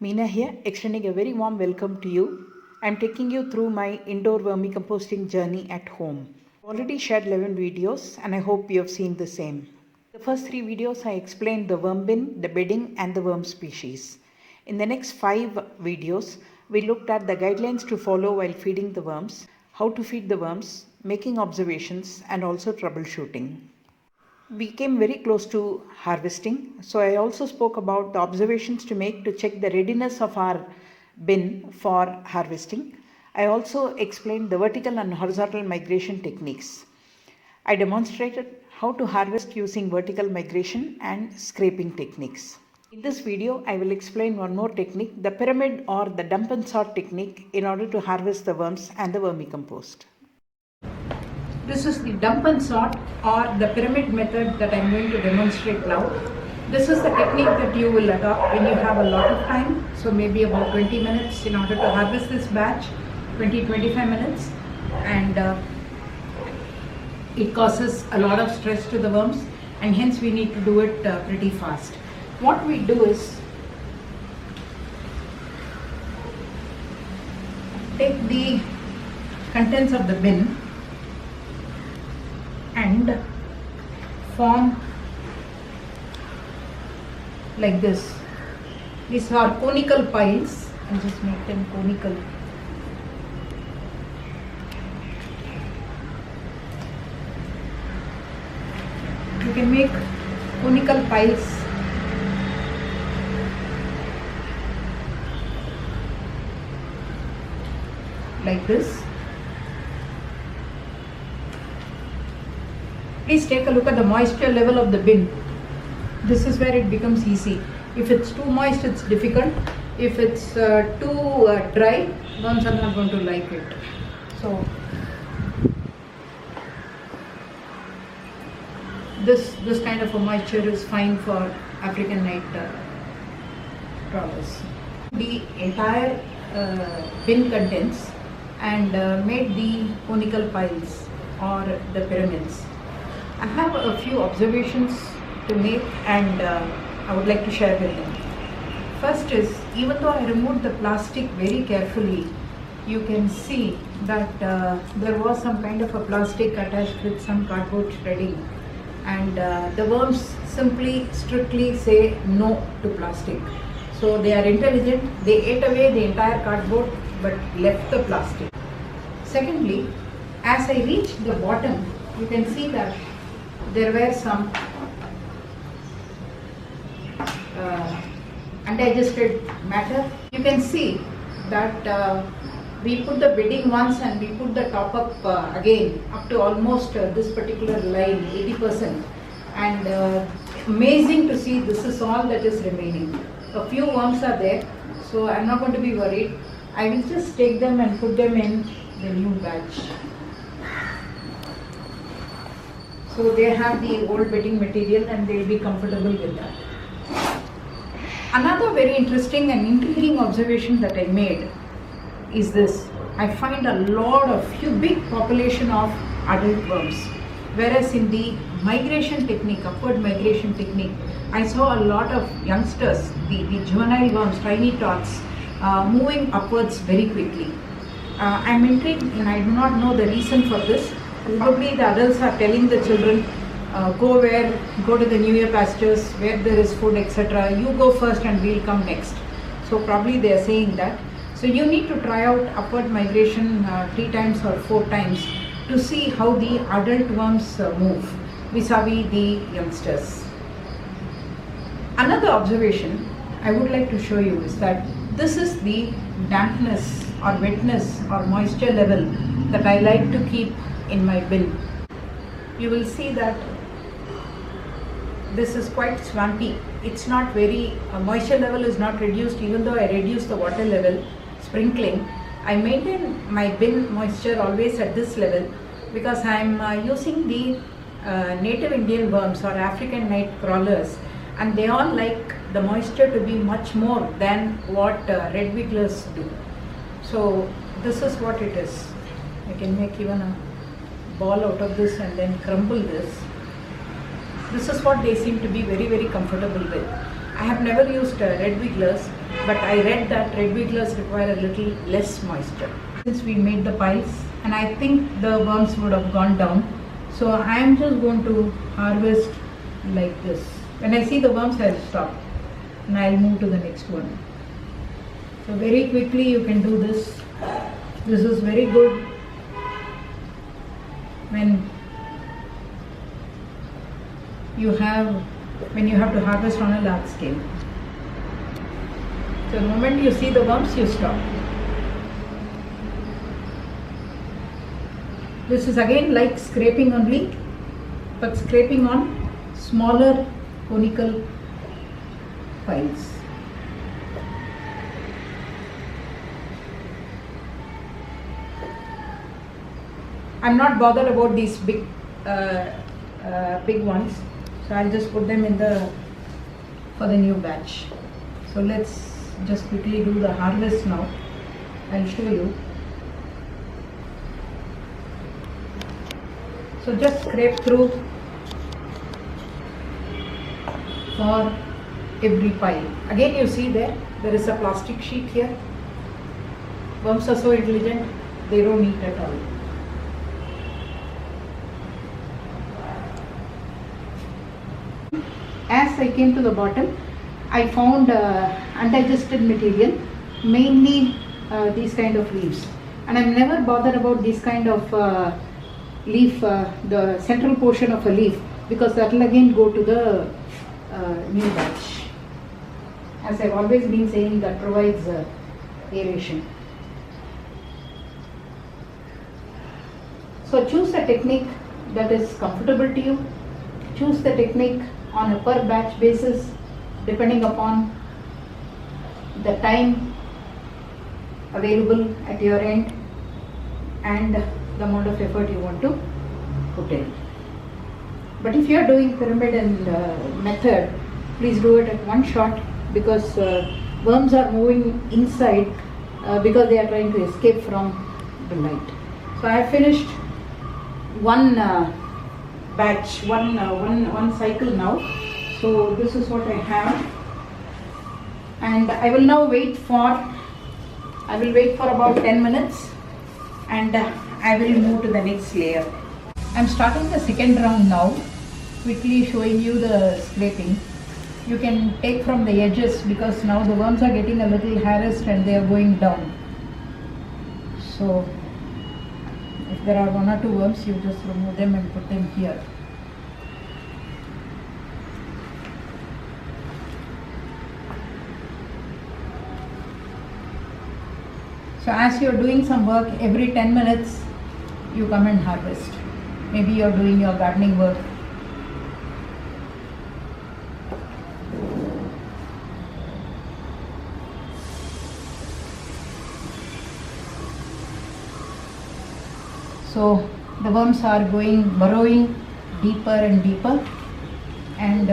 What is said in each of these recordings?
Meena here, extending a very warm welcome to you. I'm taking you through my indoor vermicomposting journey at home. I've already shared 11 videos and I hope you have seen the same. The first 3 videos I explained the worm bin, the bedding and the worm species. In the next 5 videos, we looked at the guidelines to follow while feeding the worms, how to feed the worms, making observations and also troubleshooting. We came very close to harvesting, so I also spoke about the observations to make to check the readiness of our bin for harvesting. I also explained the vertical and horizontal migration techniques. I demonstrated how to harvest using vertical migration and scraping techniques. In this video, I will explain one more technique, the pyramid or the dump and sort technique, in order to harvest the worms and the vermicompost. This is the dump and sort or the pyramid method that I am going to demonstrate now. This is the technique that you will adopt when you have a lot of time, so maybe about 20 minutes in order to harvest this batch, 20-25 minutes, and it causes a lot of stress to the worms and hence we need to do it pretty fast. What we do is take the contents of the bin and form like this. These are conical piles. I'll just make them conical. You can make conical piles like this. Please take a look at the moisture level of the bin. This is where it becomes easy. If it's too moist, it's difficult. If it's too dry, worms are not going to like it. So this kind of a moisture is fine for African night crawlers. The entire bin contents and made the conical piles or the pyramids. I have a few observations to make and I would like to share with them. First is, even though I removed the plastic very carefully, you can see that there was some kind of a plastic attached with some cardboard shredding, and the worms simply strictly say no to plastic. So they are intelligent, they ate away the entire cardboard but left the plastic. Secondly, as I reached the bottom, you can see that there were some undigested matter. You can see that we put the bedding once and we put the top up again up to almost this particular line, 80%. And amazing to see this is all that is remaining. A few worms are there, so I'm not going to be worried. I will just take them and put them in the new batch. So they have the old bedding material and they will be comfortable with that. Another very interesting and intriguing observation that I made is this. I find a lot of big population of adult worms, whereas in the migration technique, upward migration technique, I saw a lot of youngsters, the juvenile worms, tiny tots, moving upwards very quickly. I'm intrigued and I do not know the reason for this. Probably the adults are telling the children, go to the New Year pastures where there is food, etc. You go first and we'll come next. So probably they are saying that. So you need to try out upward migration 3 times or 4 times to see how the adult worms move vis-a-vis the youngsters. Another observation I would like to show you is that this is the dampness or wetness or moisture level that I like to keep in my bin. You will see that this is quite swampy. It's not very, moisture level is not reduced even though I reduce the water level, sprinkling. I maintain my bin moisture always at this level because I am using the native Indian worms or African night crawlers, and they all like the moisture to be much more than what red wigglers do. So this is what it is. I can make even a ball out of this and then crumble this. This is what they seem to be very, very comfortable with. I have never used red wigglers, but I read that red beetlers require a little less moisture. Since we made the piles, and I think the worms would have gone down, so I am just going to harvest like this. When I see the worms, I'll stop and I'll move to the next one. So very quickly you can do this. This is very good when you have to harvest on a large scale. So the moment you see the worms, you stop. This is again like scraping only, but scraping on smaller conical piles. I'm not bothered about these big ones, so I'll just put them in for the new batch. So let's just quickly do the harvest now. I'll show you. So just scrape through for every pile. Again you see there is a plastic sheet here. Worms are so intelligent, they don't eat at all. As I came to the bottom, I found undigested material, mainly these kind of leaves. And I'm never bothered about this kind of leaf, the central portion of a leaf, because that will again go to the new batch. As I've always been saying, that provides aeration. So choose a technique that is comfortable to you. Choose the technique on a per batch basis, depending upon the time available at your end and the amount of effort you want to put in. But if you are doing pyramid and method, please do it at one shot, because worms are moving inside because they are trying to escape from the light. So I have finished one batch, one cycle now. So this is what I have, and I will now wait for about 10 minutes, and I will move to the next layer. I'm starting the second round now, quickly showing you the scraping. You can take from the edges, because now the worms are getting a little harassed and they are going down. So if there are one or two worms, you just remove them and put them here. So as you are doing some work, every 10 minutes you come and harvest. Maybe you are doing your gardening work. So the worms are burrowing deeper and deeper, and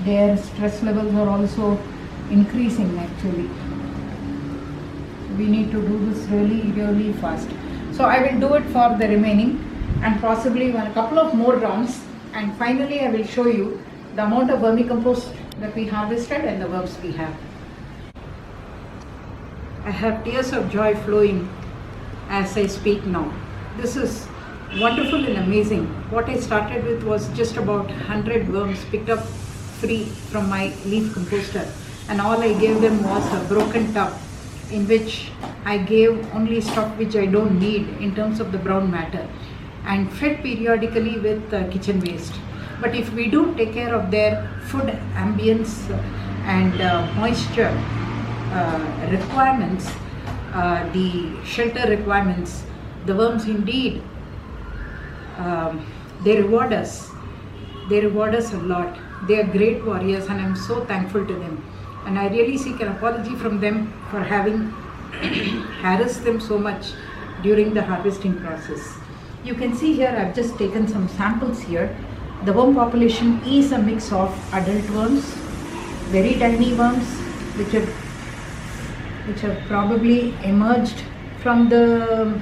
their stress levels are also increasing actually. We need to do this really fast. So I will do it for the remaining, and possibly a couple of more rounds, and finally I will show you the amount of vermicompost that we harvested and the worms we have. I have tears of joy flowing as I speak now. This is wonderful and amazing. What I started with was just about 100 worms picked up free from my leaf composter, and all I gave them was a broken tub in which I gave only stuff which I don't need in terms of the brown matter, and fed periodically with kitchen waste. But if we do take care of their food ambience and moisture requirements, the shelter requirements, the worms indeed, they reward us. They reward us a lot. They are great warriors, and I'm so thankful to them. And I really seek an apology from them for having harassed them so much during the harvesting process. You can see here I've just taken some samples here. The worm population is a mix of adult worms, very tiny worms which have probably emerged from the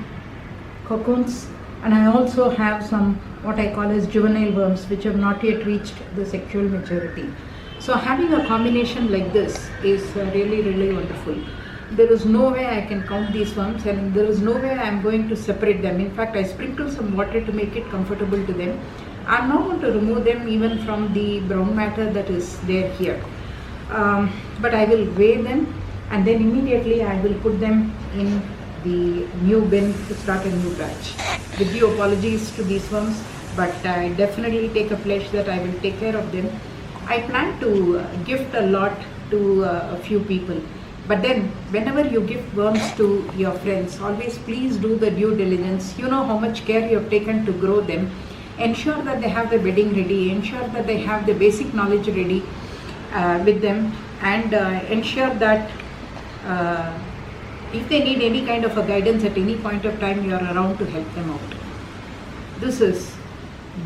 cocoons, and I also have some what I call as juvenile worms which have not yet reached the sexual maturity. So having a combination like this is really, really wonderful. There is no way I can count these worms, and there is no way I am going to separate them. In fact, I sprinkle some water to make it comfortable to them. I'm not going to remove them even from the brown matter that is there here. But I will weigh them, and then immediately I will put them in the new bin to start a new batch. With due apologies to these worms, but I definitely take a pledge that I will take care of them. I plan to gift a lot to a few people. But then, whenever you give worms to your friends, always please do the due diligence. You know how much care you have taken to grow them. Ensure that they have the bedding ready. Ensure that they have the basic knowledge ready with them, and ensure that if they need any kind of a guidance at any point of time, you are around to help them out. This is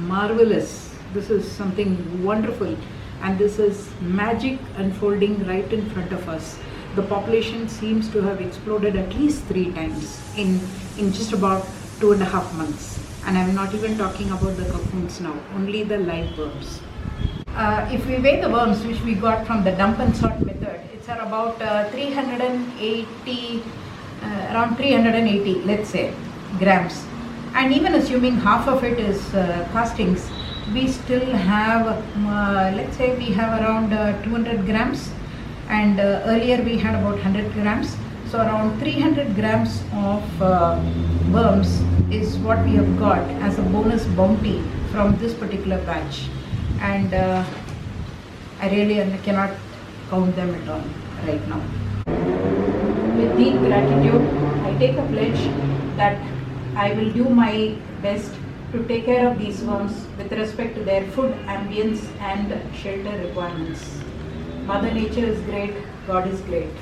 marvelous. This is something wonderful, and this is magic unfolding right in front of us. The population seems to have exploded at least 3 times in just about 2.5 months. And I'm not even talking about the cocoons now, only the live worms. If we weigh the worms which we got from the dump and sort method, it's at about 380, around 380, let's say, grams. And even assuming half of it is castings, we still have, let's say we have around 200 grams. And earlier we had about 100 grams. So around 300 grams of worms is what we have got as a bonus bounty from this particular batch. And I really cannot count them at all right now. With deep gratitude, I take a pledge that I will do my best to take care of these worms with respect to their food, ambience and shelter requirements. Mother Nature is great, God is great.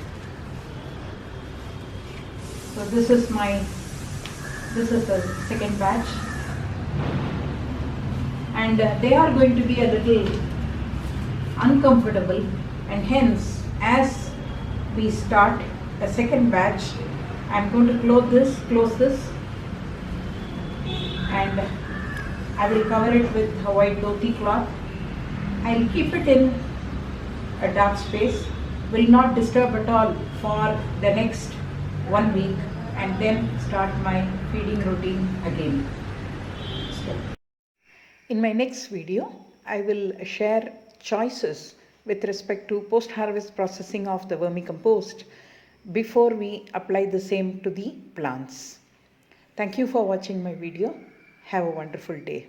So this is the second batch, and they are going to be a little uncomfortable, and hence as we start a second batch, I'm going to close this, and I will cover it with a white dhoti cloth. I'll keep it in a dark space, will not disturb at all for the next 1 week, and then start my feeding routine again. In my next video, I will share choices with respect to post-harvest processing of the vermicompost before we apply the same to the plants. Thank you for watching my video. Have a wonderful day.